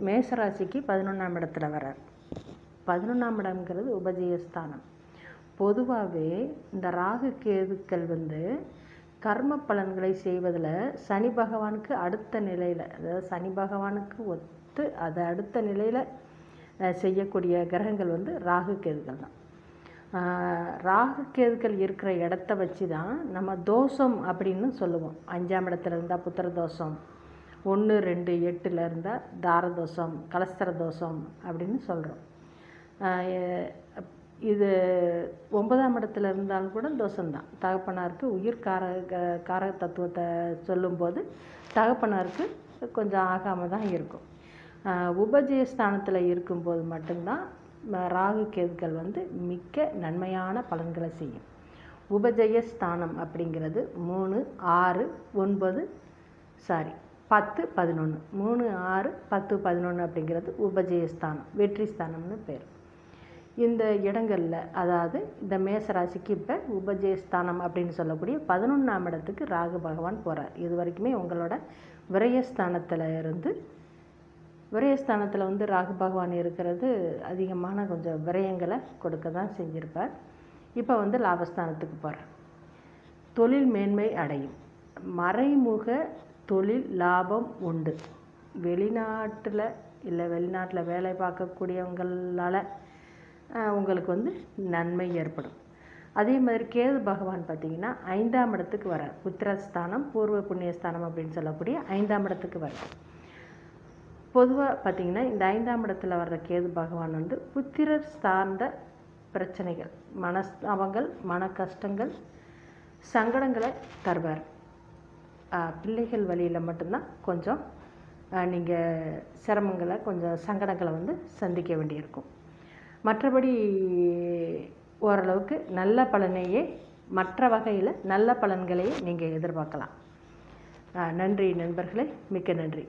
மேசராசிக்கு 11ஆம் இடத்துல வரார். 11ஆம் இடம்ங்கிறது உபஜயஸ்தானம். பொதுவாகவே இந்த ராகு கேதுக்கள் கர்ம பலன்களை செய்வதில் சனி பகவானுக்கு அடுத்த நிலையில், அதாவது சனி பகவானுக்கு ஒத்து அதை அடுத்த நிலையில் செய்யக்கூடிய கிரகங்கள் ராகு கேதுக்கள் தான். ராகு கேதுக்கள் இருக்கிற இடத்த வச்சு தான் நம்ம தோஷம் அப்படின்னு சொல்லுவோம். 5ஆம் இடத்துல இருந்தால் புத்திர தோஷம், 1, 2, 8ல் இருந்தால் தாரதோஷம், கலஸ்தர தோஷம் அப்படின்னு சொல்கிறோம். இது 9ஆம் இடத்துல இருந்தாலும் கூட தோஷம்தான். தகப்பனாருக்கு உயிர் காரக தத்துவத்தை சொல்லும்போது தகப்பனாருக்கு கொஞ்சம் ஆகாமல் தான் இருக்கும். உபஜயஸ்தானத்தில் இருக்கும்போது மட்டும்தான் ராகு கேதுக்கள் மிக்க நன்மையான பலன்களை செய்யும். உபஜயஸ்தானம் அப்படிங்கிறது 3, 6, 9 10, 11 3, 6, 10, 11 அப்படிங்கிறது உபஜயஸ்தானம், வெற்றி ஸ்தானம்னு பேர். இந்த இடங்களில், அதாவது இந்த மேசராசிக்கு இப்போ உபஜயஸ்தானம் அப்படின்னு சொல்லக்கூடிய 11ஆம் இடத்துக்கு ராகு பகவான் போகிறார். இது வரைக்குமே உங்களோட விரயஸ்தானத்தில் ராகு பகவான் இருக்கிறது அதிகமான கொஞ்சம் விரயங்களை கொடுக்க தான் செஞ்சுருப்பார். இப்போ லாபஸ்தானத்துக்கு போகிறார். தொழில் மேன்மை அடையும். மறைமுக தொழில் லாபம் உண்டு. வெளிநாட்டில் வேலை பார்க்கக்கூடியவங்களால் உங்களுக்கு நன்மை ஏற்படும். அதே மாதிரி கேது பகவான் பார்த்திங்கன்னா 5ஆம் இடத்துக்கு வரார். புத்திரஸ்தானம், பூர்வ புண்ணியஸ்தானம் அப்படின்னு சொல்லக்கூடிய 5ஆம் இடத்துக்கு வரார். பொதுவாக பார்த்திங்கன்னா இந்த 5ஆம் இடத்துல வர்ற கேது பகவான் புத்திரர் சார்ந்த பிரச்சனைகள், மனஸ்தாபங்கள், மன கஷ்டங்கள், சங்கடங்களை தருவார். பிள்ளைகள் வழியில் மட்டும்தான் கொஞ்சம் நீங்கள் சிரமங்களை, கொஞ்சம் சங்கடங்களை சந்திக்க வேண்டியிருக்கும். மற்றபடி ஓரளவுக்கு நல்ல பலனையே, மற்ற வகையில் நல்ல பலன்களையே நீங்கள் எதிர்பார்க்கலாம். நன்றி நண்பர்களே, மிக்க நன்றி.